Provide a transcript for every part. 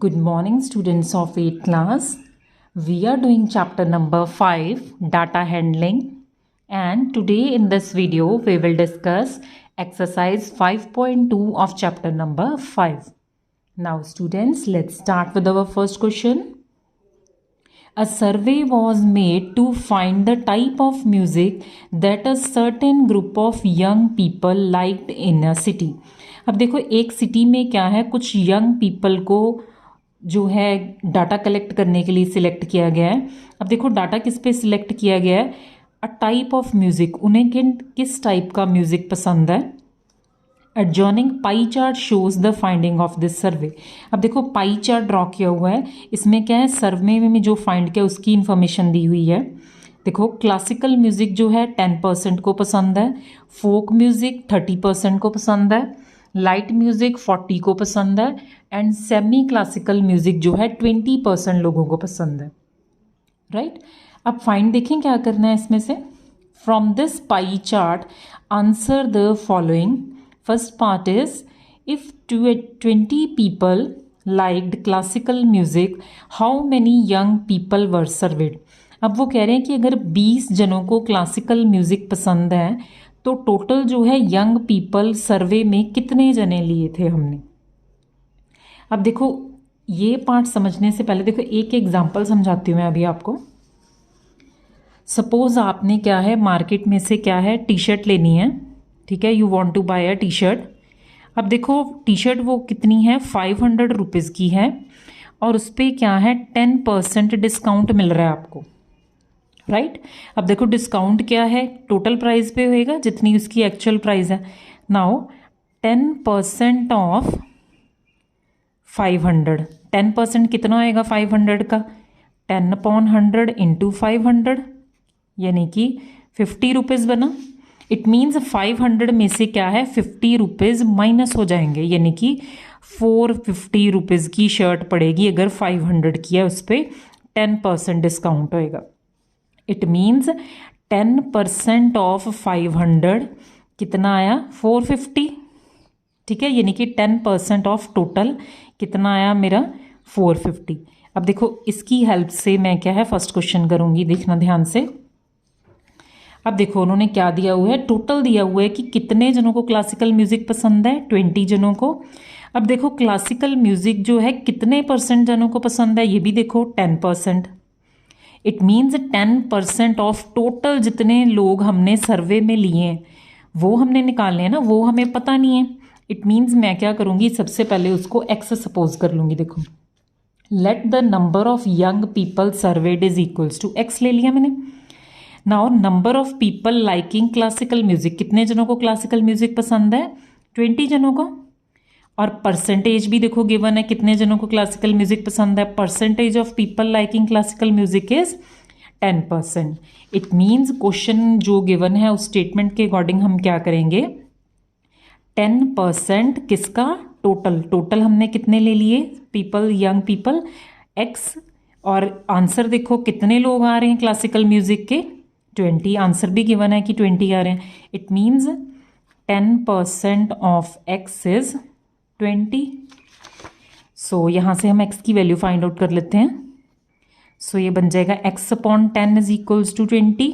Good morning, students of 8th class. We are doing chapter number 5, data handling. And today in this video, we will discuss exercise 5.2 of chapter number 5. Now, students, let's start with our first question. A survey was made to find the type of music that a certain group of young people liked in a city. अब देखो एक city में क्या है, कुछ young people को जो है डाटा कलेक्ट करने के लिए सिलेक्ट किया गया है. अब देखो डाटा किस पे सिलेक्ट किया गया है, अ टाइप ऑफ म्यूजिक, उन्हें किस टाइप का म्यूजिक पसंद है. Adjoining pie chart shows the finding of this survey. अब देखो पाई चार्ट ड्रॉ किया हुआ है, इसमें क्या है, सर्वे में जो फाइंड किया उसकी इन्फॉर्मेशन दी हुई है. देखो क्लासिकल म्यूजिक जो है 10% को पसंद है, फोक म्यूजिक 30% को पसंद है, लाइट म्यूजिक 40 को पसंद है एंड सेमी क्लासिकल म्यूजिक जो है 20% लोगों को पसंद है. राइट अब फाइंड देखें क्या करना है इसमें से. From this pie chart answer the following. First part is if 20 people liked classical music, how many young people were surveyed. अब वो कह रहे हैं कि अगर 20 जनों को क्लासिकल म्यूजिक पसंद है तो टोटल जो है यंग पीपल सर्वे में कितने जने लिए थे हमने. अब देखो ये पार्ट समझने से पहले देखो एक एग्जांपल समझाती हूँ मैं अभी आपको. सपोज आपने क्या है मार्केट में से क्या है टी शर्ट लेनी है, ठीक है, you want to buy a T shirt. अब देखो टी शर्ट वो कितनी है, 500 रुपीज़ की है और उस पर क्या है 10% डिस्काउंट मिल रहा है आपको. राइट अब देखो डिस्काउंट क्या है, टोटल प्राइस पे होएगा जितनी उसकी एक्चुअल प्राइस है. नाउ 10% ऑफ 500, 10% कितना आएगा 500 का, 10/100 इंटू 500 यानी कि 50 रुपीज़ बना. इट मीन्स 500 में से क्या है 50 रुपीज़ माइनस हो जाएंगे, यानी कि 450 रुपीज़ की शर्ट पड़ेगी अगर 500 की है, उस पर 10% डिस्काउंट होएगा. इट मीन्स 10% ऑफ 500 कितना आया 450. ठीक है, यानी कि 10% ऑफ टोटल कितना आया मेरा 450. अब देखो इसकी हेल्प से मैं क्या है फर्स्ट क्वेश्चन करूँगी, देखना ध्यान से. अब देखो उन्होंने क्या दिया हुआ है, टोटल दिया हुआ है कि कितने जनों को क्लासिकल म्यूज़िक पसंद है, 20 जनों को. अब देखो क्लासिकल म्यूज़िक जो है कितने % जनों को पसंद है, ये भी देखो 10%. इट मीन्स 10% ऑफ टोटल जितने लोग हमने सर्वे में लिए हैं वो हमने निकालने हैं ना, वो हमें पता नहीं है. इट मीन्स मैं क्या करूँगी, सबसे पहले उसको एक्स सपोज कर लूँगी. देखो let the number of young people surveyed is equals to x ले लिया मैंने. Now number of people liking classical music, कितने जनों को क्लासिकल म्यूजिक पसंद है 20 जनों को. और परसेंटेज भी देखो गिवन है, कितने जनों को क्लासिकल म्यूजिक पसंद है, percentage of people liking classical music is 10%. It means question जो गिवन है उस स्टेटमेंट के अकॉर्डिंग हम क्या करेंगे, 10% किसका, टोटल हमने कितने ले लिए पीपल, यंग पीपल एक्स. और आंसर देखो कितने लोग आ रहे हैं क्लासिकल म्यूजिक के 20, आंसर भी गिवन है कि 20 आ रहे हैं. It means 10% of x is 20. सो यहाँ से हम x की वैल्यू फाइंड आउट कर लेते हैं. सो ये बन जाएगा x/10 is equals to 20.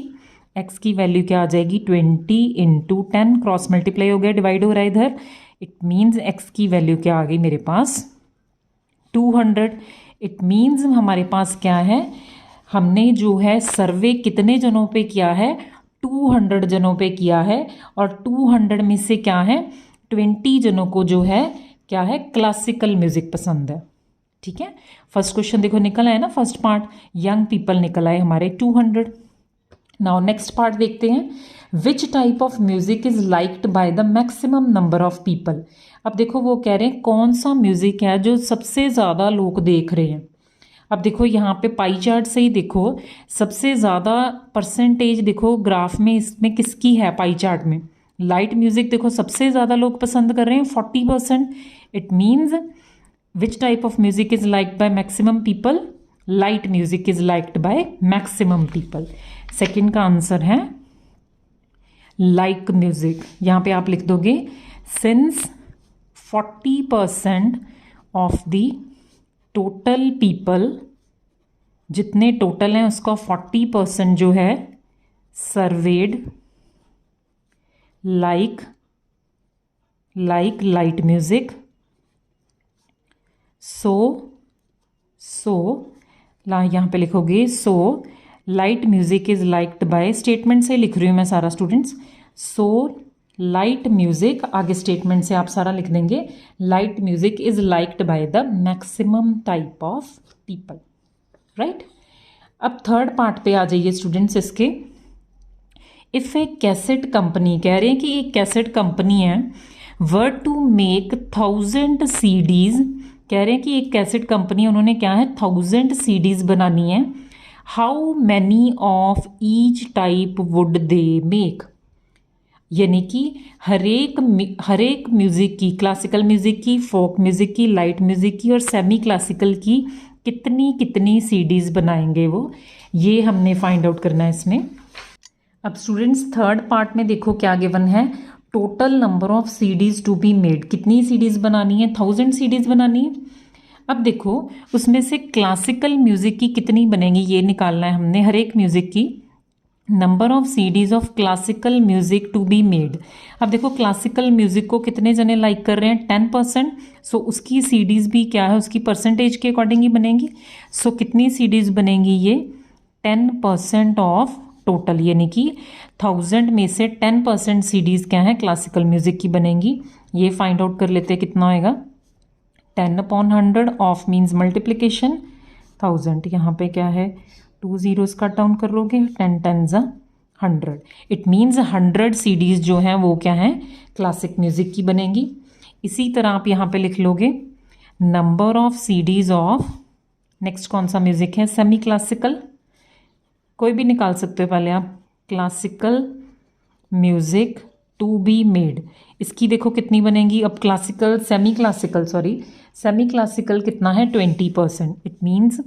x की वैल्यू क्या आ जाएगी 20 इंटू 10, क्रॉस मल्टीप्लाई हो गया, डिवाइड हो रहा है इधर. इट मीन्स x की वैल्यू क्या आ गई मेरे पास 200. इट मीन्स हमारे पास क्या है, हमने जो है सर्वे कितने जनों पे किया है 200 जनों पे किया है और 200 में से क्या है 20 जनों को जो है क्या है क्लासिकल म्यूजिक पसंद है. ठीक है, फर्स्ट क्वेश्चन देखो निकल आया ना, फर्स्ट पार्ट यंग पीपल निकल आए हमारे 200. नाउ नेक्स्ट पार्ट देखते हैं. Which type of music is liked by the maximum number of people. अब देखो वो कह रहे हैं कौन सा म्यूजिक है जो सबसे ज़्यादा लोग देख रहे हैं. अब देखो यहाँ पे पाई चार्ट से ही देखो सबसे ज़्यादा परसेंटेज देखो ग्राफ में इसमें किसकी है, पाई चार्ट में लाइट म्यूजिक देखो सबसे ज़्यादा लोग पसंद कर रहे हैं 40%. It means which type of music is liked by maximum people, light music is liked by maximum people. Second का आंसर है लाइक म्यूजिक. यहाँ पे आप लिख दोगे since 40% of the total people, जितने टोटल हैं उसका 40% जो है सर्वेड लाइक लाइट म्यूजिक। यहाँ पे लिखोगे so light music is liked by, statement से लिख रही हूँ मैं सारा स्टूडेंट्स। सो लाइट म्यूजिक, आगे स्टेटमेंट से आप सारा लिख देंगे, light music is liked by the maximum type of people, right. अब थर्ड पार्ट पे आ जाइए स्टूडेंट्स इसके। इफ ए कैसेट कंपनी, कह रहे हैं कि एक कैसेट कंपनी है, वर टू मेक 1000 CDs, कह रहे हैं कि एक कैसेट कंपनी, उन्होंने क्या है 1000 CDs बनानी है। How many of each type would they make, यानी कि हर एक म्यूज़िक की, क्लासिकल म्यूज़िक की, फोक म्यूज़िक की, लाइट म्यूज़िक की और सेमी क्लासिकल की कितनी CDs बनाएंगे वो, ये हमने फाइंड आउट करना है इसमें। अब स्टूडेंट्स थर्ड पार्ट में देखो क्या गिवन है, total number of CDs to be made, कितनी CDs बनानी है, 1000 CDs बनानी है। अब देखो उसमें से क्लासिकल म्यूज़िक की कितनी बनेंगी ये निकालना है हमने, हर एक म्यूज़िक की number of CDs of classical music to be made. अब देखो क्लासिकल म्यूज़िक को कितने जने लाइक कर रहे हैं, 10%, सो उसकी CDs भी क्या है, उसकी परसेंटेज के अकॉर्डिंग ही बनेंगी। सो कितनी CDs बनेंगी ये, 10% ऑफ टोटल, यानी कि 1000 में से 10% CDs क्या है क्लासिकल म्यूज़िक की बनेंगी। ये फाइंड आउट कर लेते हैं कितना होएगा, 10/100 ऑफ मीन्स मल्टीप्लिकेशन 1000, यहाँ पे क्या है 2 zeros कट डाउन कर लोगे, 10 10s 100, इट मीन्स 100 CDs जो हैं वो क्या है क्लासिक म्यूज़िक की बनेंगी। इसी तरह आप यहाँ पे लिख लोगे number of CDs of, next कौन सा म्यूज़िक है, सेमी क्लासिकल, कोई भी निकाल सकते हो पहले आप, classical music to be made, इसकी देखो कितनी बनेंगी। अब क्लासिकल सेमी क्लासिकल कितना है 20%, it means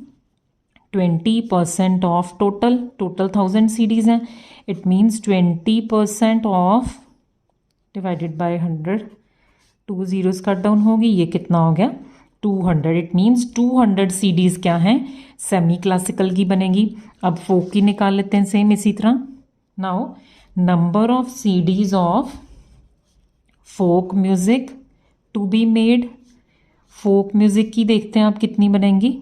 20% of total 1000 CDs हैं, it means 20% of divided by 100, 2 zeros cut down होगी, ये कितना हो गया 200, इट मीन्स 200 CDs क्या हैं सेमी क्लासिकल की बनेगी। अब फोक की निकाल लेते हैं सेम इसी तरह। Now number of CDs of folk music to be made, folk music की देखते हैं आप कितनी बनेंगी,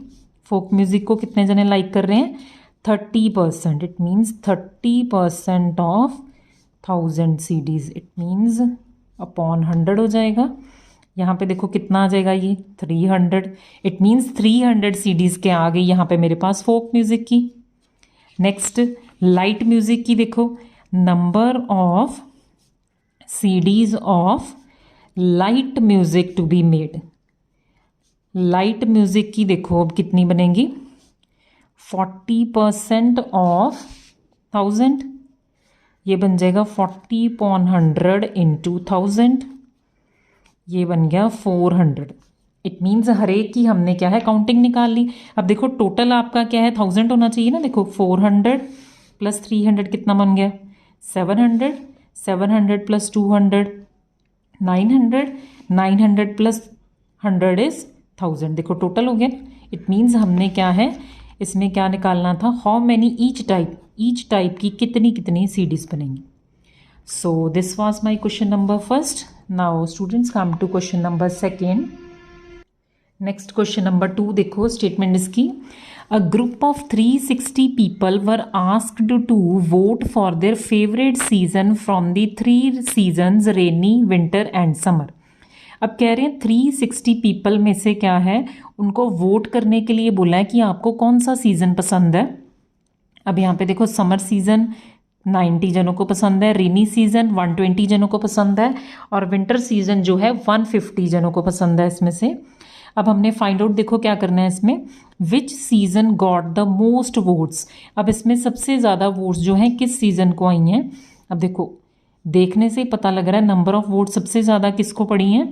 फोक म्यूज़िक को कितने जने लाइक कर रहे हैं 30%, it means 30% of 1000 CDs, it means upon 100 हो जाएगा। यहाँ पे देखो कितना आ जाएगा ये 300, इट मीन्स 300 CDs के आ गई यहाँ पे मेरे पास फोक म्यूज़िक की। नेक्स्ट लाइट म्यूज़िक की देखो, number of CDs of light music to be made, light music की देखो अब कितनी बनेंगी 40% ऑफ 1000, ये बन जाएगा 40/100 इंटू 1000, ये बन गया 400, इट मीन्स हर एक की हमने क्या है काउंटिंग निकाल ली। अब देखो टोटल आपका क्या है 1000 होना चाहिए ना, देखो 400 प्लस 300 कितना बन गया 700, 700 प्लस 200 900, 900 प्लस 100 इज 1000, देखो टोटल हो गया। इट मीन्स हमने क्या है इसमें क्या निकालना था, हाउ मैनी ईच टाइप की कितनी CDs बनेंगी। So this was my question number first. Now students come to question number second. Next question number 2 देखो, स्टेटमेंट इसकी, a group of 360 people were asked to vote for their favourite season from the 3 seasons rainy, winter and summer. अब कह रहे हैं 360 people में से क्या है उनको वोट करने के लिए बोला है कि आपको कौन सा सीज़न पसंद है। अब यहाँ पे देखो समर सीज़न 90 जनों को पसंद है, रेनी सीज़न 120 जनों को पसंद है और विंटर सीज़न जो है 150 जनों को पसंद है इसमें से। अब हमने फाइंड आउट देखो क्या करना है इसमें, which season got the most votes. अब इसमें सबसे ज़्यादा वोट्स जो हैं किस सीज़न को आई हैं। अब देखो देखने से ही पता लग रहा है नंबर ऑफ वोट सबसे ज़्यादा किसको पड़ी हैं,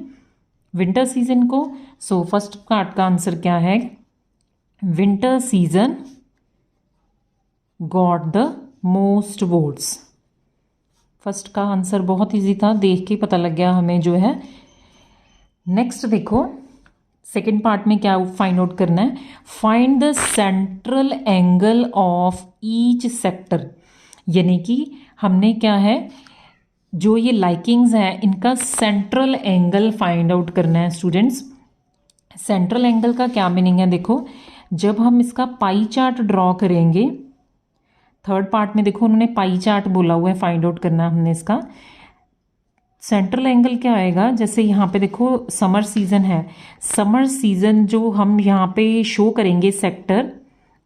विंटर सीजन को। सो फर्स्ट पार्ट का आंसर क्या है, winter season got the most votes. First का आंसर बहुत इजी था, देख के पता लग गया हमें जो है। नेक्स्ट देखो सेकेंड पार्ट में क्या फाइंड आउट करना है, find the central angle of each sector, यानी कि हमने क्या है, जो ये लाइकिंग्स हैं इनका सेंट्रल एंगल फाइंड आउट करना है स्टूडेंट्स। सेंट्रल एंगल का क्या मीनिंग है, देखो जब हम इसका पाई चार्ट ड्रॉ करेंगे, थर्ड पार्ट में देखो उन्होंने पाई चार्ट बोला हुआ है, फाइंड आउट करना है हमने इसका सेंट्रल एंगल क्या आएगा। जैसे यहाँ पे देखो समर सीजन है, समर सीजन जो हम यहाँ पे शो करेंगे सेक्टर,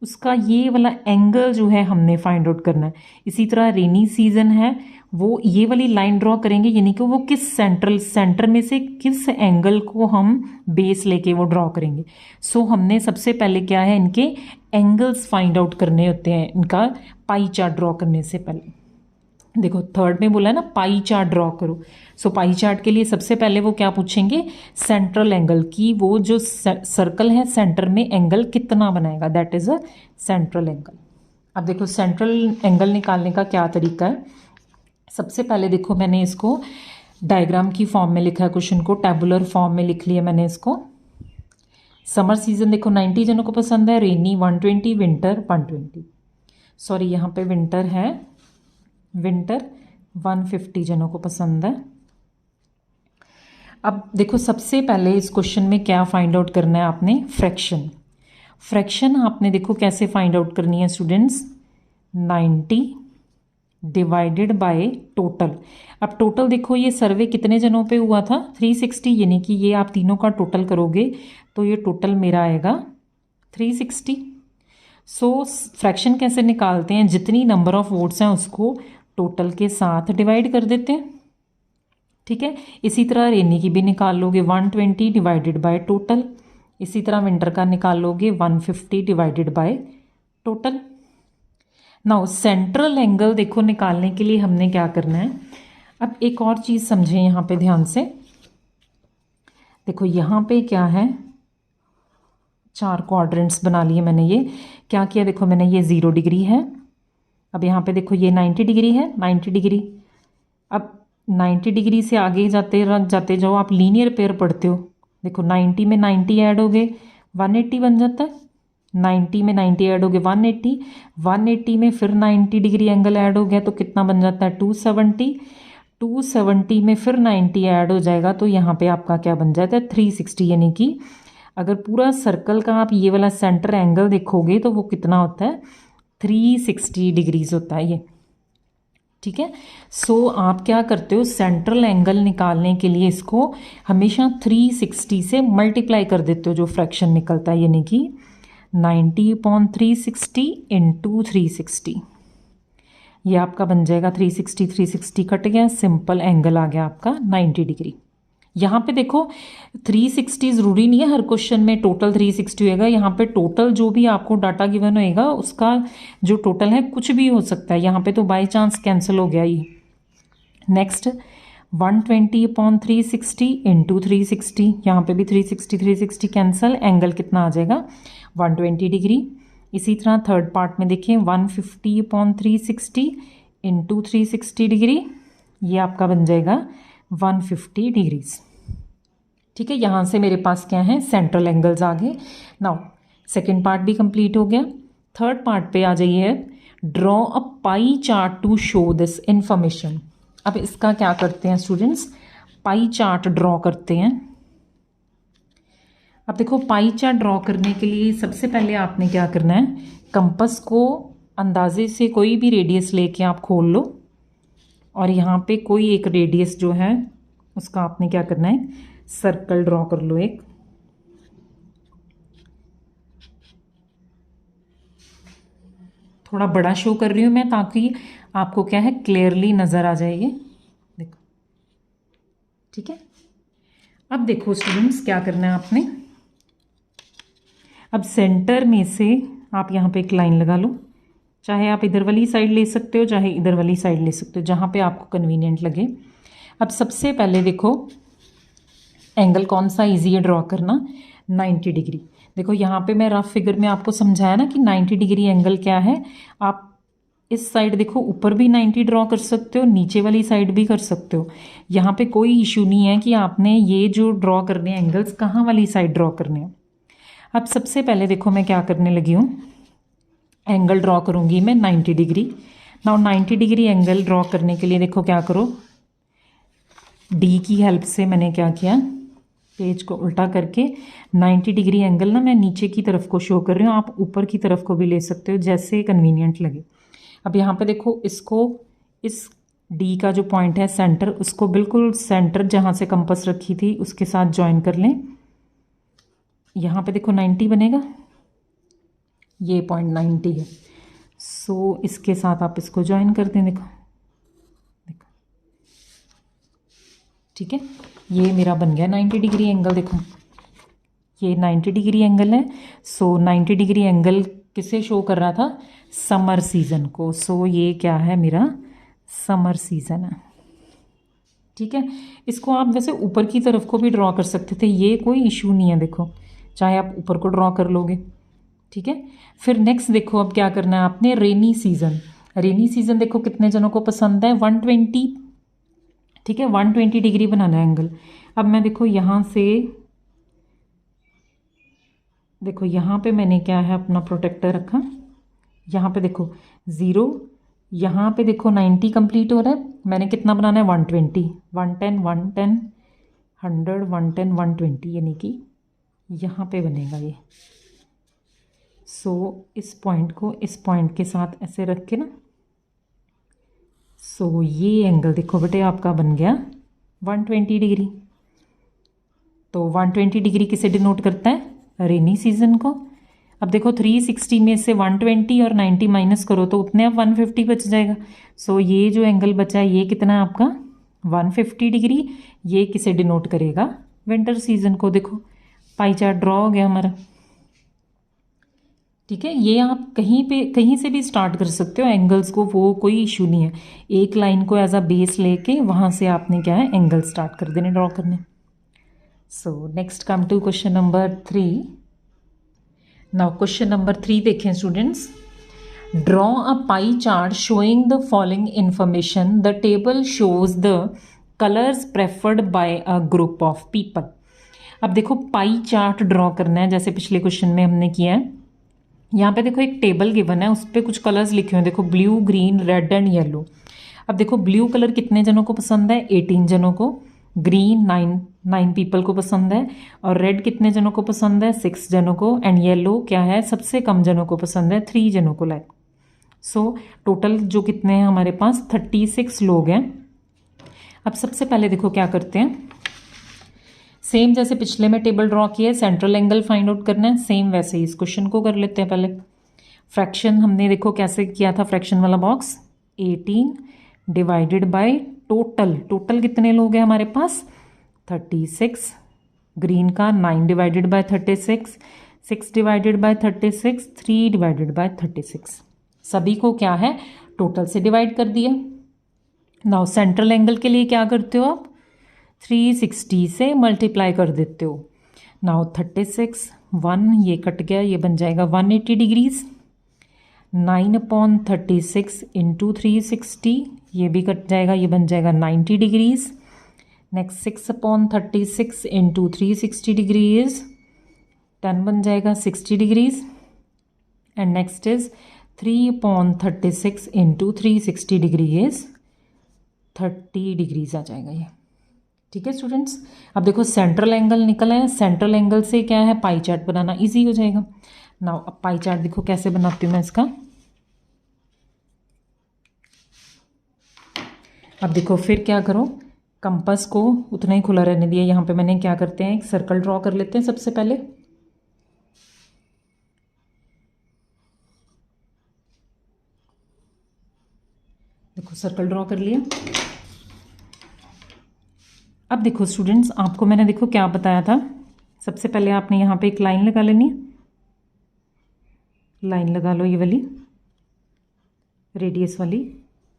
उसका ये वाला एंगल जो है हमने फाइंड आउट करना है। इसी तरह रेनी सीजन है, वो ये वाली लाइन ड्रॉ करेंगे, यानी कि वो किस सेंटर में से किस एंगल को हम बेस लेके वो ड्रॉ करेंगे। सो हमने सबसे पहले क्या है, इनके एंगल्स फाइंड आउट करने होते हैं इनका पाई चार्ट ड्रॉ करने से पहले। देखो थर्ड में बोला है ना पाई चार्ट ड्रॉ करो। सो पाई चार्ट के लिए सबसे पहले वो क्या पूछेंगे, सेंट्रल एंगल की, वो जो सर्कल है सेंटर में एंगल कितना बनाएगा, that is a central angle. अब देखो सेंट्रल एंगल निकालने का क्या तरीका है। सबसे पहले देखो मैंने इसको डायग्राम की फॉर्म में लिखा है, क्वेश्चन को टैबुलर फॉर्म में लिख लिया मैंने इसको। समर सीजन देखो 90 जनों को पसंद है, रेनी 120, विंटर 120, सॉरी यहाँ पे विंटर है, विंटर 150 जनों को पसंद है। अब देखो सबसे पहले इस क्वेश्चन में क्या फाइंड आउट करना है आपने, फ्रैक्शन। फ्रैक्शन आपने देखो कैसे फाइंड आउट करनी है स्टूडेंट्स, 90 डिवाइडेड बाय टोटल। अब टोटल देखो ये सर्वे कितने जनों पे हुआ था, 360, यानी कि ये आप तीनों का टोटल करोगे तो ये टोटल मेरा आएगा 360। सो फ्रैक्शन कैसे निकालते हैं, जितनी नंबर ऑफ वोट्स हैं उसको टोटल के साथ डिवाइड कर देते हैं, ठीक है। इसी तरह रेनी की भी निकाल लोगे 120 डिवाइडेड बाय टोटल, इसी तरह विंटर का निकाल लोगे 150 divided by total. Now central angle देखो निकालने के लिए हमने क्या करना है, अब एक और चीज़ समझें यहाँ पे ध्यान से। देखो यहाँ पे क्या है, 4 क्वाड्रेंट्स बना लिए मैंने। ये क्या किया, देखो मैंने ये 0 डिग्री है, अब यहाँ पे देखो ये 90 डिग्री है, 90 डिग्री। अब 90 डिग्री से आगे जाते जाओ, आप लीनियर पेयर पढ़ते हो, देखो 90 में 90 ऐड हो गए 180 बन जाता है, 90 में 90 ऐड हो गए 180, 180 में फिर 90 डिग्री एंगल ऐड हो गया तो कितना बन जाता है 270, 270 में फिर 90 ऐड हो जाएगा तो यहाँ पे आपका क्या बन जाता है 360। यानी कि अगर पूरा सर्कल का आप ये वाला सेंटर एंगल देखोगे तो वो कितना होता है 360 डिग्रीज होता है ये, ठीक है। सो आप क्या करते हो, सेंट्रल एंगल निकालने के लिए इसको हमेशा 360 से मल्टीप्लाई कर देते हो जो फ्रैक्शन निकलता है, यानी कि 90/360 इंटू 360, ये आपका बन जाएगा 360, 360 कट गया, सिंपल एंगल आ गया आपका 90 डिग्री। यहाँ पे देखो 360 ज़रूरी नहीं है हर क्वेश्चन में टोटल 360 होएगा, यहाँ पे टोटल जो भी आपको डाटा गिवन होएगा उसका जो टोटल है कुछ भी हो सकता है, यहाँ पे तो बाय चांस कैंसिल हो गया ये। नेक्स्ट 120/360 इंटू 360, यहाँ पे भी 360 360 कैंसिल, एंगल कितना आ जाएगा 120 डिग्री। इसी तरह थर्ड पार्ट में देखिए 150/360 इंटू 360 डिग्री, ये आपका बन जाएगा 150 डिग्रीज, ठीक है। यहाँ से मेरे पास क्या है, सेंट्रल एंगल्स आ गए। नाउ सेकेंड पार्ट भी कंप्लीट हो गया, थर्ड पार्ट पे आ जाइए। Draw a pie chart to show this information. अब इसका क्या करते हैं स्टूडेंट्स, पाई चार्ट ड्रॉ करते हैं। अब देखो पाई चार्ट ड्रॉ करने के लिए सबसे पहले आपने क्या करना है, कंपास को अंदाजे से कोई भी रेडियस लेके आप खोल लो, और यहाँ पे कोई एक रेडियस जो है उसका आपने क्या करना है, सर्कल ड्रॉ कर लो एक। थोड़ा बड़ा शो कर रही हूँ मैं ताकि आपको क्या है क्लियरली नज़र आ जाए ये, देखो, ठीक है। अब देखो स्टूडेंट्स क्या करना है आपने, अब सेंटर में से आप यहाँ पे एक लाइन लगा लो, चाहे आप इधर वाली साइड ले सकते हो चाहे इधर वाली साइड ले सकते हो, जहाँ पे आपको कन्वीनियंट लगे। अब सबसे पहले देखो एंगल कौन सा इजी है ड्रॉ करना, 90 डिग्री। देखो यहाँ पे मैं रफ फिगर में आपको समझाया ना कि 90 डिग्री एंगल क्या है, आप इस साइड देखो ऊपर भी 90 ड्रॉ कर सकते हो, नीचे वाली साइड भी कर सकते हो। यहाँ पे कोई इशू नहीं है कि आपने ये जो ड्रॉ करने हैं एंगल्स कहाँ वाली साइड ड्रॉ करने हैं। अब सबसे पहले देखो मैं क्या करने लगी हूँ, एंगल ड्रॉ करूँगी मैं 90 degree. Now 90 degree angle draw करने के लिए देखो क्या करो, डी की हेल्प से मैंने क्या किया, पेज को उल्टा करके 90 डिग्री एंगल ना मैं नीचे की तरफ को शो कर रही हूँ, आप ऊपर की तरफ को भी ले सकते हो जैसे कन्वीनियंट लगे। अब यहाँ पे देखो इसको, इस डी का जो पॉइंट है सेंटर, उसको बिल्कुल सेंटर जहाँ से कंपास रखी थी उसके साथ ज्वाइन कर लें। यहाँ पे देखो 90 बनेगा, ये पॉइंट 90 है, सो इसके साथ आप इसको ज्वाइन कर दें। देखो देखो ठीक है, ये मेरा बन गया 90 डिग्री एंगल। देखो ये 90 डिग्री एंगल है। सो 90 डिग्री एंगल किसे शो कर रहा था, समर सीज़न को। सो ये क्या है, मेरा समर सीज़न है। ठीक है, इसको आप वैसे ऊपर की तरफ को भी ड्रॉ कर सकते थे, ये कोई इशू नहीं है। देखो चाहे आप ऊपर को ड्रॉ कर लोगे। ठीक है, फिर नेक्स्ट देखो अब क्या करना है आपने, रेनी सीज़न। रेनी सीज़न देखो कितने जनों को पसंद है, 120। ठीक है, 120 डिग्री बनाना है एंगल। अब मैं देखो यहाँ से, देखो यहाँ पे मैंने क्या है अपना प्रोटेक्टर रखा, यहाँ पे देखो 0, यहाँ पे देखो 90 कंप्लीट हो रहा है, मैंने कितना बनाना है 120, 110 110 100 110 120, यानी कि यहाँ पे बनेगा ये। सो इस पॉइंट को इस पॉइंट के साथ ऐसे रख के ना, सो ये एंगल देखो बेटे आपका बन गया 120 डिग्री। तो 120 डिग्री किसे डिनोट करता है, रेनी सीजन को। अब देखो 360 में से 120 और 90 माइनस करो तो उतने आप 150 बच जाएगा। सो ये जो एंगल बचा है ये कितना है आपका 150 डिग्री। ये किसे डिनोट करेगा, विंटर सीजन को। देखो पाई चार्ट ड्रॉ हो गया हमारा। ठीक है, ये आप कहीं से भी स्टार्ट कर सकते हो एंगल्स को, वो कोई इशू नहीं है। एक लाइन को एज अ बेस लेके वहाँ से आपने क्या है एंगल स्टार्ट कर देने ड्रॉ करने। So next come to question number 3। Now question number 3 देखें students, draw a pie chart showing the following information, the table shows the colours preferred by a group of people. अब देखो pie chart draw करना है जैसे पिछले question में हमने किया है। यहाँ पे देखो एक टेबल गिवन है, उस पर कुछ कलर्स लिखे हुए हैं, देखो blue green red and yellow. अब देखो ब्लू कलर कितने जनों को पसंद है, 18 जनों को। ग्रीन 9 पीपल को पसंद है। और रेड कितने जनों को पसंद है, 6 जनों को। एंड येलो क्या है, सबसे कम जनों को पसंद है, 3 जनों को। लाइक सो टोटल जो कितने हैं हमारे पास 36 लोग हैं। अब सबसे पहले देखो क्या करते हैं, सेम जैसे पिछले में टेबल ड्रॉ किया है, सेंट्रल एंगल फाइंड आउट करना है, सेम वैसे ही इस क्वेश्चन को कर लेते हैं। पहले फ्रैक्शन हमने देखो कैसे किया था, फ्रैक्शन वाला बॉक्स 18 डिवाइडेड बाय टोटल कितने लोग हैं हमारे पास 36। ग्रीन का 9 divided by 36, 6 divided by 36, 3 divided by 36। सभी को क्या है टोटल से डिवाइड कर दिया। नाउ सेंट्रल एंगल के लिए क्या करते हो आप, 360 से मल्टीप्लाई कर देते हो। नाउ 36 1 ये कट गया, ये बन जाएगा 180 डिग्रीज। 9/36 इंटू 360 ये भी कट जाएगा, ये बन जाएगा 90 डिग्रीज। नेक्स्ट 6/36 इंटू 360 डिग्रीज 10 बन जाएगा 60 degrees. And next is 3/36 into 360 degree is 30 degrees आ जाएगा ये। ठीक है स्टूडेंट्स, अब देखो सेंट्रल एंगल निकला है, सेंट्रल एंगल से क्या है पाई चार्ट बनाना इजी हो जाएगा। नाउ अब पाई चार्ट देखो कैसे बनाती हूँ मैं इसका। अब देखो फिर क्या करो, कंपास को उतना ही खुला रहने दिया। यहाँ पे मैंने क्या करते हैं एक सर्कल ड्रॉ कर लेते हैं सबसे पहले। देखो सर्कल ड्रॉ कर लिया। अब देखो स्टूडेंट्स आपको मैंने देखो क्या बताया था, सबसे पहले आपने यहाँ पे एक लाइन लगा लेनी है, लाइन लगा लो ये वाली रेडियस वाली।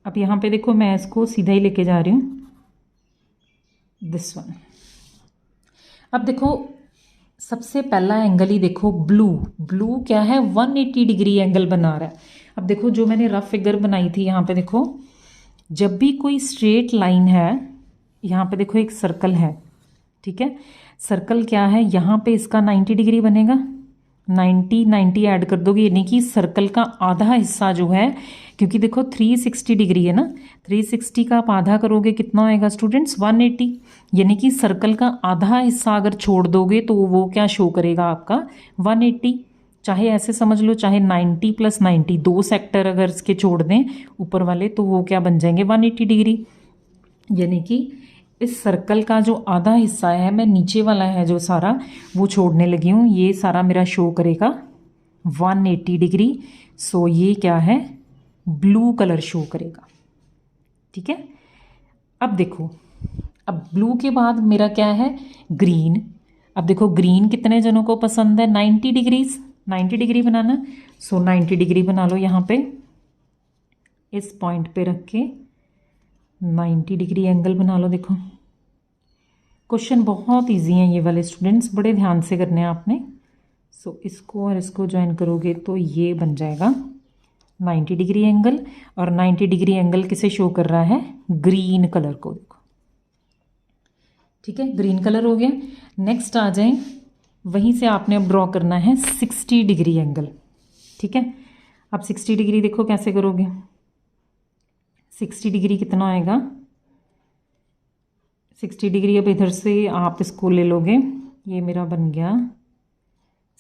अब यहाँ पे देखो मैं इसको सीधा ही लेके जा रही हूँ, दिस वन। अब देखो सबसे पहला एंगल ही देखो ब्लू, ब्लू क्या है 180 डिग्री एंगल बना रहा है। अब देखो जो मैंने रफ फिगर बनाई थी यहाँ पे देखो, जब भी कोई स्ट्रेट लाइन है, यहाँ पे देखो एक सर्कल है, ठीक है, सर्कल क्या है यहाँ पे इसका 90 डिग्री बनेगा, 90 ऐड कर दोगे यानी कि सर्कल का आधा हिस्सा जो है, क्योंकि देखो 360 डिग्री है ना, 360 का आप आधा करोगे कितना होएगा स्टूडेंट्स 180, यानी कि सर्कल का आधा हिस्सा अगर छोड़ दोगे तो वो क्या शो करेगा आपका 180। चाहे ऐसे समझ लो, चाहे 90 + 90 दो सेक्टर अगर इसके छोड़ दें ऊपर वाले तो वो क्या बन जाएंगे 180 डिग्री। यानी कि इस सर्कल का जो आधा हिस्सा है, मैं नीचे वाला है जो सारा वो छोड़ने लगी हूँ, ये सारा मेरा शो करेगा 180 डिग्री। सो ये क्या है ब्लू कलर शो करेगा, ठीक है। अब देखो, अब ब्लू के बाद मेरा क्या है ग्रीन। अब देखो ग्रीन कितने जनों को पसंद है 90 डिग्रीज, 90 डिग्री बनाना। सो 90 डिग्री बना लो यहाँ पे, इस पॉइंट पे रख के 90 डिग्री एंगल बना लो। देखो क्वेश्चन बहुत इजी हैं ये वाले स्टूडेंट्स, बड़े ध्यान से करने हैं आपने। सो इसको और इसको ज्वाइन करोगे तो ये बन जाएगा 90 डिग्री एंगल, और 90 डिग्री एंगल किसे शो कर रहा है ग्रीन कलर को। देखो ठीक है, ग्रीन कलर हो गया। नेक्स्ट आ जाए, वहीं से आपने अब ड्रॉ करना है 60 डिग्री एंगल, ठीक है। अब 60 डिग्री देखो कैसे करोगे, 60 डिग्री कितना आएगा 60 डिग्री, अब इधर से आप इसको ले लोगे, ये मेरा बन गया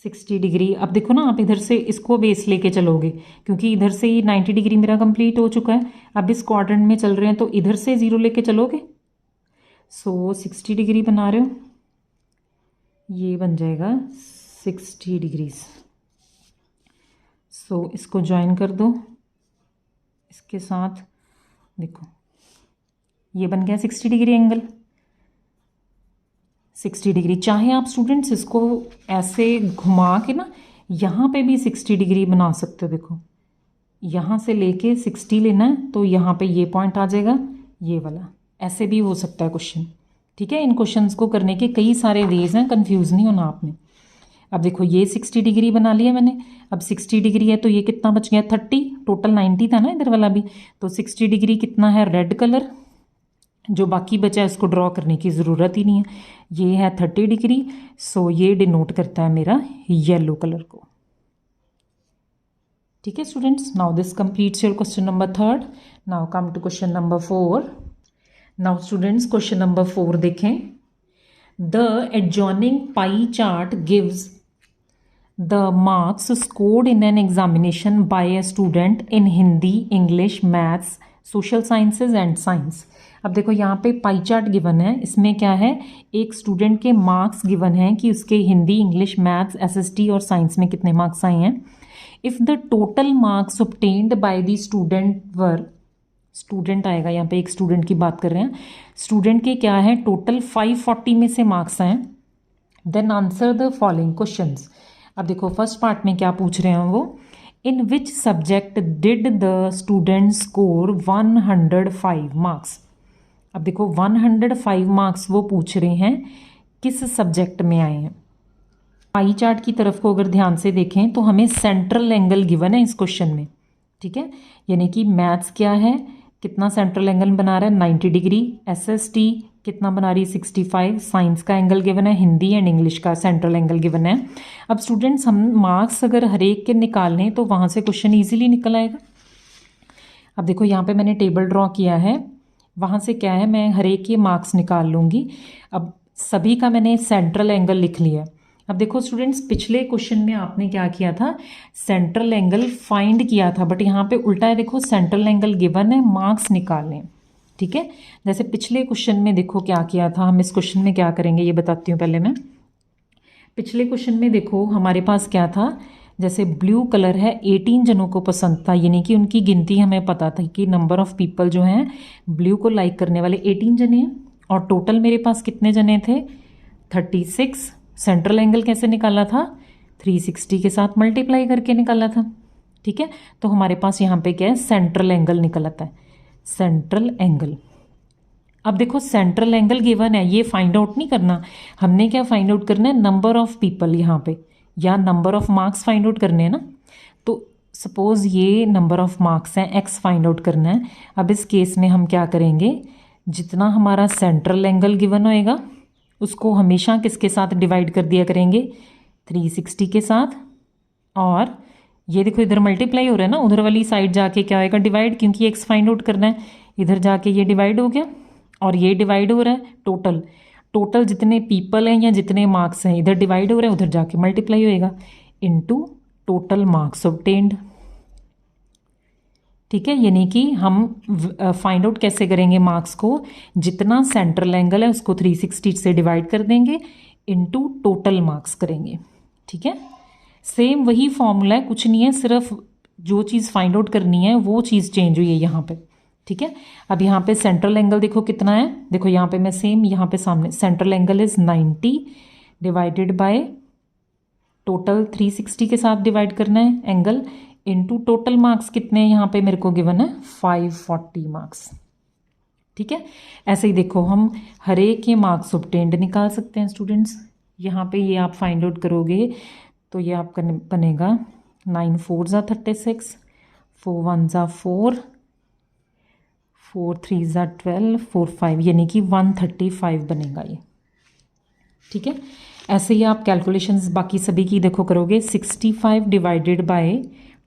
60 डिग्री। अब देखो ना आप इधर से इसको बेस लेके चलोगे, क्योंकि इधर से ही 90 डिग्री मेरा कंप्लीट हो चुका है, अब इस क्वाड्रेंट में चल रहे हैं तो इधर से 0 लेके चलोगे। सो 60 डिग्री बना रहे हो, ये बन जाएगा 60 डिग्रीज। सो इसको ज्वाइन कर दो इसके साथ, देखो ये बन गया 60 डिग्री एंगल, 60 डिग्री। चाहे आप स्टूडेंट्स इसको ऐसे घुमा के ना यहाँ पे भी 60 डिग्री बना सकते हो। देखो यहाँ से लेके 60 लेना है तो यहाँ पे ये पॉइंट आ जाएगा, ये वाला, ऐसे भी हो सकता है क्वेश्चन, ठीक है। इन क्वेश्चंस को करने के कई सारे वेज हैं, कंफ्यूज नहीं होना आपने। अब देखो ये 60 डिग्री बना लिया मैंने, अब 60 डिग्री है तो ये कितना बच गया 30, टोटल 90 था ना इधर वाला भी, तो 60 डिग्री कितना है रेड कलर, जो बाकी बचा है उसको ड्रॉ करने की ज़रूरत ही नहीं है, ये है 30 डिग्री। सो ये डिनोट करता है मेरा येलो कलर को, ठीक है students. Now this completes your question number 3। Now come to question number 4। Now students question number 4 देखें। The adjoining pie chart gives the marks scored in an examination by a student in Hindi, English, maths, social sciences and science. अब देखो यहाँ पे pie chart given है, इसमें क्या है एक स्टूडेंट के मार्क्स गिवन हैं कि उसके हिंदी, इंग्लिश, मैथ्स, एसएसटी और साइंस में कितने मार्क्स आए हैं। If the total marks obtained by the student were, student आएगा यहाँ पे, एक स्टूडेंट की बात कर रहे हैं, स्टूडेंट के क्या है टोटल 540 में से मार्क्स आए, then answer the following questions. अब देखो फर्स्ट पार्ट में क्या पूछ रहे हैं वो, in which subject did the student score 105 marks. अब देखो 105 मार्क्स वो पूछ रहे हैं किस सब्जेक्ट में आए हैं। पाई चार्ट की तरफ को अगर ध्यान से देखें तो हमें सेंट्रल एंगल गिवन है इस क्वेश्चन में, ठीक है। यानी कि मैथ्स क्या है, कितना सेंट्रल एंगल बना रहा है 90 डिग्री, एसएसटी कितना बना रही है 65, साइंस का एंगल गिवन है, हिंदी एंड इंग्लिश का सेंट्रल एंगल गिवन है। अब स्टूडेंट्स हम मार्क्स अगर हर एक के निकाल लें तो वहाँ से क्वेश्चन ईजिली निकल आएगा। अब देखो यहाँ पे मैंने टेबल ड्रॉ किया है, वहाँ से क्या है मैं हर एक के मार्क्स निकाल लूँगी। अब सभी का मैंने सेंट्रल एंगल लिख लिया। अब देखो स्टूडेंट्स पिछले क्वेश्चन में आपने क्या किया था सेंट्रल एंगल फाइंड किया था, बट यहाँ पे उल्टा है, देखो सेंट्रल एंगल गिवन है, मार्क्स निकालने, ठीक है। जैसे पिछले क्वेश्चन में देखो क्या किया था, हम इस क्वेश्चन में क्या करेंगे ये बताती हूँ पहले मैं। पिछले क्वेश्चन में देखो हमारे पास क्या था, जैसे ब्लू कलर है 18 जनों को पसंद था, यानी कि उनकी गिनती हमें पता था कि नंबर ऑफ़ पीपल जो हैं ब्लू को लाइक करने वाले 18 जने हैं, और टोटल मेरे पास कितने जने थे 36। सेंट्रल एंगल कैसे निकाला था 360 के साथ मल्टीप्लाई करके निकाला था, ठीक है। तो हमारे पास यहाँ पे क्या है सेंट्रल एंगल निकल आता है, सेंट्रल एंगल। अब देखो सेंट्रल एंगल गिवन है, ये फाइंड आउट नहीं करना, हमने क्या फाइंड आउट करना है, नंबर ऑफ पीपल यहाँ पे, या number of marks find out करने हैं ना। तो सपोज ये नंबर ऑफ मार्क्स हैं, एक्स फाइंड आउट करना है। अब इस केस में हम क्या करेंगे, जितना हमारा सेंट्रल एंगल गिवन होएगा उसको हमेशा किसके साथ डिवाइड कर दिया करेंगे, 360 के साथ। और ये देखो इधर मल्टीप्लाई हो रहा है ना, उधर वाली साइड जाके क्या होएगा, डिवाइड, क्योंकि एक्स फाइंड आउट करना है। इधर जाके ये डिवाइड हो गया और ये डिवाइड हो रहा है, टोटल टोटल जितने पीपल हैं या जितने मार्क्स हैं इधर डिवाइड हो रहे हैं, उधर जाके मल्टीप्लाई होएगा, इनटू टोटल मार्क्स ऑब्टेन्ड। ठीक है, यानी कि हम फाइंड आउट कैसे करेंगे मार्क्स को, जितना सेंट्रल एंगल है उसको 360 से डिवाइड कर देंगे, इनटू टोटल मार्क्स करेंगे। ठीक है, सेम वही फॉर्मूला है, कुछ नहीं है, सिर्फ जो चीज़ फाइंड आउट करनी है वो चीज़ चेंज हुई है यहाँ पे। ठीक है, अब यहाँ पे सेंट्रल एंगल देखो कितना है, देखो यहाँ पे मैं सेम यहाँ पे सामने central angle is 90 divided by total 360 के साथ डिवाइड करना है एंगल, इनटू टोटल मार्क्स कितने हैं यहाँ पे मेरे को गिवन है 540 मार्क्स। ठीक है, ऐसे ही देखो हम हर एक के मार्क्स ऑब्टेन्ड निकाल सकते हैं स्टूडेंट्स। यहाँ पे ये आप फाइंड आउट करोगे तो ये आपका बनेगा 9 4 ज़ा 36, 4 1 ज़ा 4, 4 3 ज़ा 12, 4 5, यानी कि 135 बनेगा ये। ठीक है, ऐसे ही आप कैलकुलेशंस बाकी सभी की देखो करोगे, 65 divided by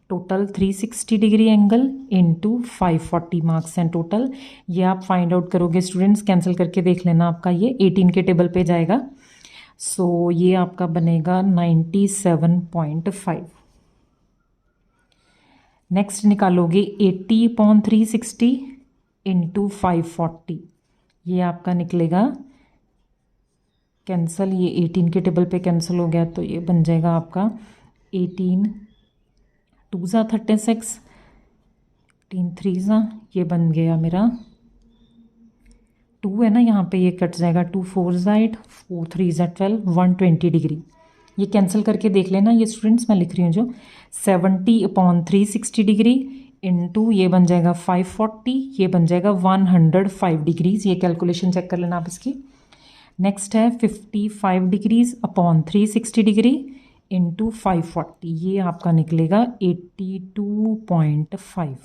total 360 degree angle into 540 marks and total, ये आप फाइंड आउट करोगे स्टूडेंट्स, कैंसिल करके देख लेना, आपका ये 18 के टेबल पे जाएगा। सो ये आपका बनेगा 97.5। नेक्स्ट निकालोगे 80/360 इंटू 540, ये आपका निकलेगा कैंसल, ये 18 के टेबल पे कैंसिल हो गया, तो ये बन जाएगा आपका 18 2 ज़ा 36, 18 3 ज़ा, ये बन गया मेरा 2 है ना, यहाँ पे ये कट जाएगा, 2 4 ज़ा 8, 4 3 ज़ा 12, 120 डिग्री। ये कैंसिल करके देख लेना ये स्टूडेंट्स, मैं लिख रही हूँ जो 70/360 डिग्री इनटू ये बन जाएगा 540, ये बन जाएगा 105 डिग्रीज। ये कैलकुलेशन चेक कर लेना आप इसकी। नेक्स्ट है 55 डिग्रीज अपॉन 360 डिग्री इंटू 540, ये आपका निकलेगा 82.5।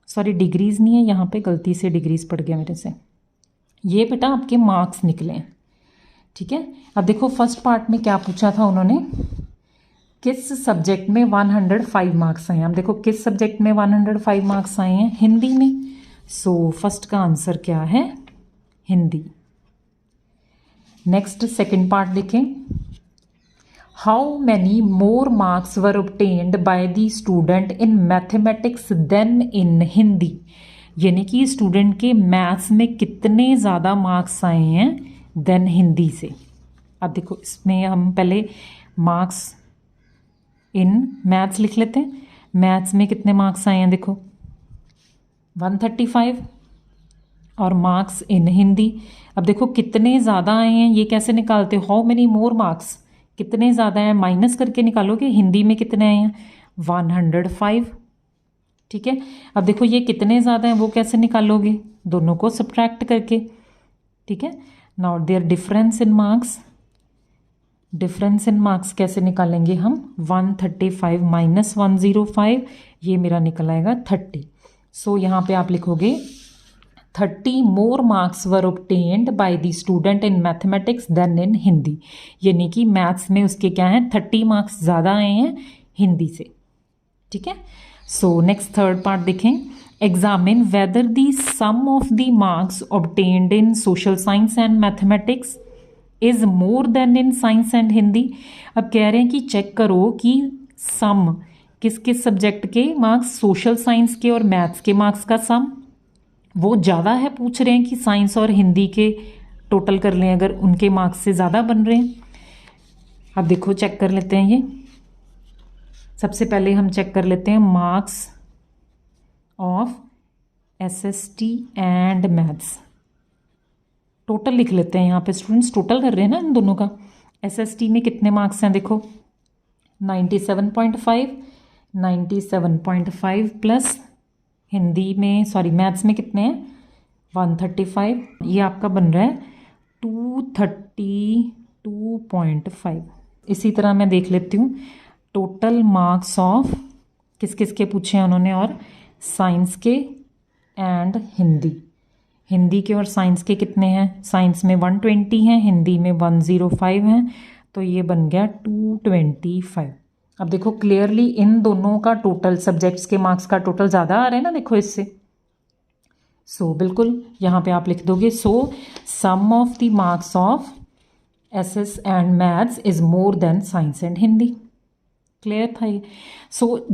सॉरी डिग्रीज नहीं है, यहाँ पे गलती से डिग्रीज पड़ गया मेरे से। ये बेटा आपके मार्क्स निकले। ठीक है, अब देखो फर्स्ट पार्ट में क्या पूछा था उन्होंने, किस सब्जेक्ट में 105 मार्क्स आए हैं। अब देखो किस सब्जेक्ट में 105 मार्क्स आए हैं, हिंदी में। सो फर्स्ट का आंसर क्या है, हिंदी। नेक्स्ट सेकंड पार्ट देखें, how many more marks were obtained by the student in mathematics than in Hindi, यानी कि स्टूडेंट के मैथ्स में कितने ज़्यादा मार्क्स आए हैं देन हिंदी से। अब देखो इसमें हम पहले मार्क्स इन मैथ्स लिख लेते हैं, मैथ्स में कितने मार्क्स आए हैं देखो 135, और मार्क्स इन हिंदी, अब देखो कितने ज़्यादा आए हैं, ये कैसे निकालते हो, हाउ मेनी मोर मार्क्स, कितने ज़्यादा हैं माइनस करके निकालोगे, हिंदी में कितने आए हैं 105। ठीक है, अब देखो ये कितने ज़्यादा हैं वो कैसे निकालोगे, दोनों को सब्ट्रैक्ट करके। ठीक है, now their difference in marks, difference in marks कैसे निकालेंगे हम, 135 माइनस 105, ये मेरा निकल आएगा 30। सो यहाँ पे आप लिखोगे 30 more marks were obtained by the student in mathematics than in Hindi, यानी कि मैथ्स में उसके क्या हैं 30 मार्क्स ज़्यादा आए हैं हिंदी से। ठीक है, सो नेक्स्ट थर्ड पार्ट देखें, examine whether the sum of the marks obtained in social science and mathematics is more than in science and Hindi. अब कह रहे हैं कि चेक करो कि सम किस किस सब्जेक्ट के मार्क्स, सोशल साइंस के और मैथ्स के मार्क्स का सम वो ज़्यादा है, पूछ रहे हैं कि साइंस और हिंदी के टोटल कर लें अगर उनके मार्क्स से ज़्यादा बन रहे हैं। अब देखो चेक कर लेते हैं, ये सबसे पहले हम चेक कर लेते हैं marks of SST and maths, total लिख लेते हैं यहाँ पे स्टूडेंट्स, टोटल कर रहे हैं ना इन दोनों का। एसएसटी में कितने मार्क्स हैं देखो 97.5, 97.5 प्लस हिंदी में, सॉरी मैथ्स में कितने हैं 135, ये आपका बन रहा है 232.5। इसी तरह मैं देख लेती हूँ टोटल मार्क्स ऑफ किस किस के पूछे हैं उन्होंने, और साइंस के एंड हिंदी। हिंदी के और साइंस के कितने हैं? साइंस में 120 हैं, हिंदी में 105 हैं, तो ये बन गया 225। अब देखो क्लियरली इन दोनों का टोटल, सब्जेक्ट्स के मार्क्स का टोटल ज़्यादा आ रहे हैं ना, देखो इससे। बिल्कुल यहाँ पे आप लिख दोगे sum of the marks of SS and maths is more than science and Hindi. Clear था ये?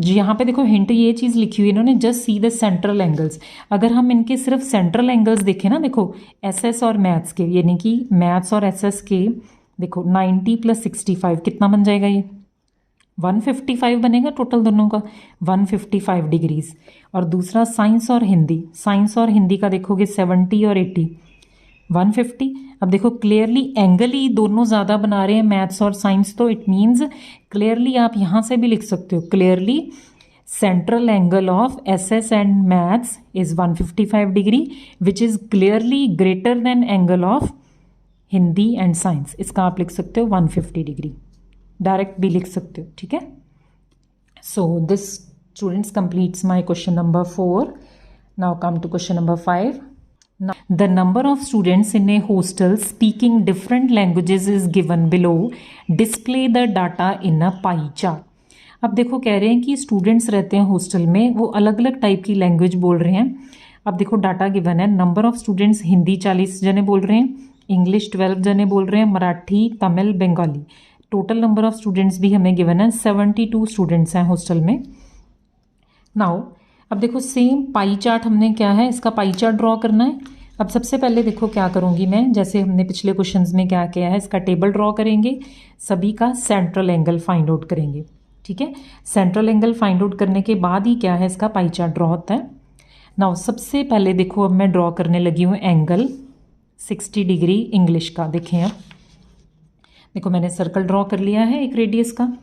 यहाँ पे देखो हिंट ये चीज़ लिखी हुई इन्होंने, just see the central angles. अगर हम इनके सिर्फ सेंट्रल एंगल्स देखें ना, देखो एसएस और मैथ्स के, यानी कि मैथ्स और एसएस के, देखो 90 + 65 कितना बन जाएगा? ये 155 बनेगा टोटल दोनों का, 155 डिग्रीज। और दूसरा साइंस और हिंदी, साइंस और हिंदी का देखोगे 70 और 80, 150। अब देखो क्लियरली एंगल ही दोनों ज़्यादा बना रहे हैं मैथ्स और साइंस, तो इट मीन्स क्लियरली आप यहाँ से भी लिख सकते हो, clearly central angle of SS and maths is 155 degree which is clearly greater than angle of Hindi and science. इसका आप लिख सकते हो 150 डिग्री, डायरेक्ट भी लिख सकते हो, ठीक है। This students completes my question number 4. Now come to question number 5. Now, the number of students in a hostel speaking different languages is given below. Display the data in a pie chart. अब देखो कह रहे हैं कि students रहते हैं hostel में, वो अलग अलग टाइप की लैंग्वेज बोल रहे हैं। अब देखो डाटा गिवन है, नंबर ऑफ स्टूडेंट्स हिंदी 40 जने बोल रहे हैं, इंग्लिश 12 जने बोल रहे हैं, Marathi, Tamil, Bengali. Total number of students भी हमें गिवन है, 72 स्टूडेंट्स हैं हॉस्टल में। नाउ अब देखो सेम पाई चार्ट हमने क्या है, इसका पाई चार्ट ड्रॉ करना है। अब सबसे पहले देखो क्या करूँगी मैं, जैसे हमने पिछले क्वेश्चंस में क्या किया है, इसका टेबल ड्रॉ करेंगे, सभी का सेंट्रल एंगल फाइंड आउट करेंगे, ठीक है। सेंट्रल एंगल फाइंड आउट करने के बाद ही क्या है, इसका पाई चार्ट ड्रॉ होता है। नाउ सबसे पहले देखो अब मैं ड्रॉ करने लगी हूँ एंगल 60 डिग्री इंग्लिश का। देखें अब देखो मैंने सर्कल ड्रॉ कर लिया है एक रेडियस का।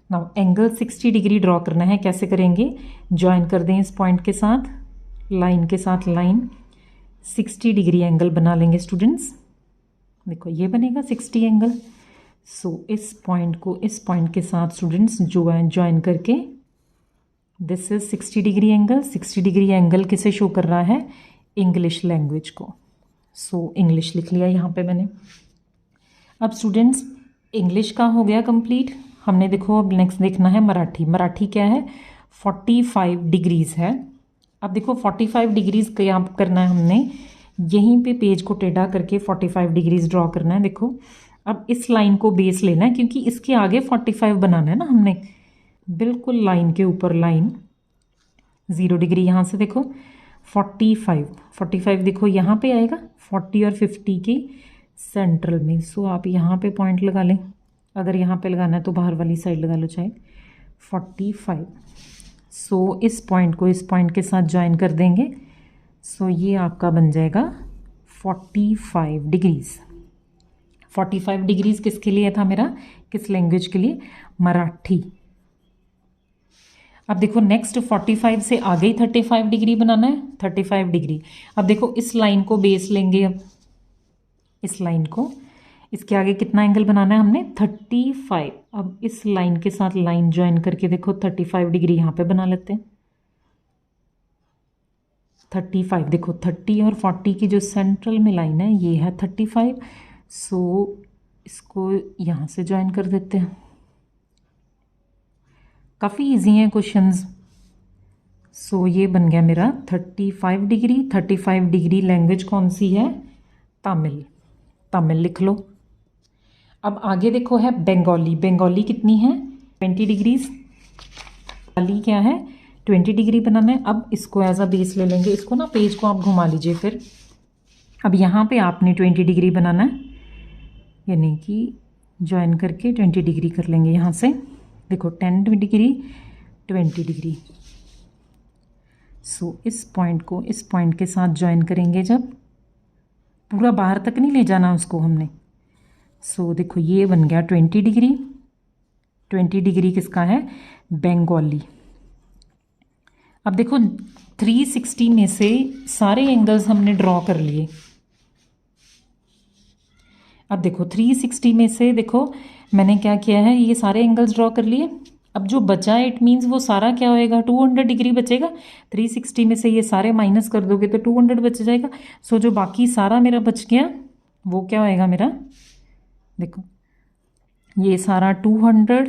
नाउ एंगल 60 डिग्री ड्रॉ करना है, कैसे करेंगे, ज्वाइन कर दें इस पॉइंट के साथ, लाइन के साथ लाइन, 60 डिग्री एंगल बना लेंगे स्टूडेंट्स। देखो ये बनेगा 60 एंगल। इस पॉइंट को इस पॉइंट के साथ स्टूडेंट्स ज्वाइन करके this is 60 degree angle. 60 degree angle किसे शो कर रहा है, इंग्लिश लैंग्वेज को। इंग्लिश लिख लिया यहाँ पे मैंने। अब स्टूडेंट्स इंग्लिश का हो गया कंप्लीट। हमने देखो अब नेक्स्ट देखना है मराठी। मराठी क्या है, 45 डिग्रीज है। अब देखो 45 डिग्रीज क्या करना है हमने, यहीं पे पेज को टेढ़ा करके 45 डिग्रीज ड्रॉ करना है। देखो अब इस लाइन को बेस लेना है, क्योंकि इसके आगे 45 बनाना है ना हमने, बिल्कुल लाइन के ऊपर लाइन, 0 डिग्री यहाँ से देखो 45 देखो यहाँ पे आएगा 40 और 50 के सेंट्रल में। आप यहाँ पे पॉइंट लगा लें, अगर यहाँ पे लगाना है तो बाहर वाली साइड लगा लो चाहे, 45। इस पॉइंट को इस पॉइंट के साथ ज्वाइन कर देंगे। ये आपका बन जाएगा 45 डिग्रीज। 45 डिग्रीज किसके लिए था मेरा, किस लैंग्वेज के लिए, मराठी। अब देखो नेक्स्ट 45 से आगे ही 35 डिग्री बनाना है, 35 डिग्री। अब देखो इस लाइन को बेस लेंगे, अब इस लाइन को, इसके आगे कितना एंगल बनाना है हमने, 35। अब इस लाइन के साथ लाइन ज्वाइन करके देखो 35 डिग्री यहाँ पे बना लेते हैं। 35 देखो 30 और 40 की जो सेंट्रल में लाइन है ये है 35। इसको यहाँ से ज्वाइन कर देते हैं। काफ़ी इजी हैं क्वेश्चंस। ये बन गया मेरा 35 डिग्री। 35 डिग्री लैंग्वेज कौन सी है, तमिल। तमिल लिख लो। अब आगे देखो है बंगाली। बंगाली कितनी है, 20 डिग्रीज। बंगाली क्या है, 20 डिग्री बनाना है। अब इसको एज अ बेस ले लेंगे, इसको ना पेज को आप घुमा लीजिए फिर। अब यहाँ पे आपने 20 डिग्री बनाना है, यानी कि ज्वाइन करके 20 डिग्री कर लेंगे यहाँ से। देखो 10 डिग्री 20 डिग्री। इस पॉइंट को इस पॉइंट के साथ ज्वाइन करेंगे, जब पूरा बाहर तक नहीं ले जाना उसको हमने। देखो ये बन गया 20 डिग्री। 20 डिग्री किसका है, बंगाली। अब देखो 360 में से सारे एंगल्स हमने ड्रॉ कर लिए। अब देखो 360 में से देखो मैंने क्या किया है, ये सारे एंगल्स ड्रॉ कर लिए। अब जो बचा इट मीन्स वो सारा क्या होएगा, 200 डिग्री बचेगा। 360 में से ये सारे माइनस कर दोगे तो 200 बच जाएगा। सो जो बाकी सारा मेरा बच गया वो क्या होएगा मेरा, देखो ये सारा 200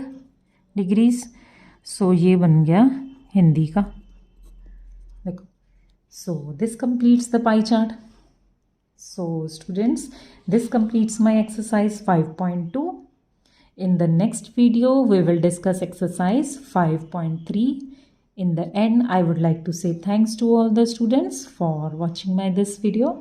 डिग्रीज। सो ये बन गया हिंदी का, देखो। So this completes the pie chart. So students, this completes my exercise 5.2. In the next video we will discuss exercise 5.3. In the end, I would like to say thanks to all the students for watching my this video.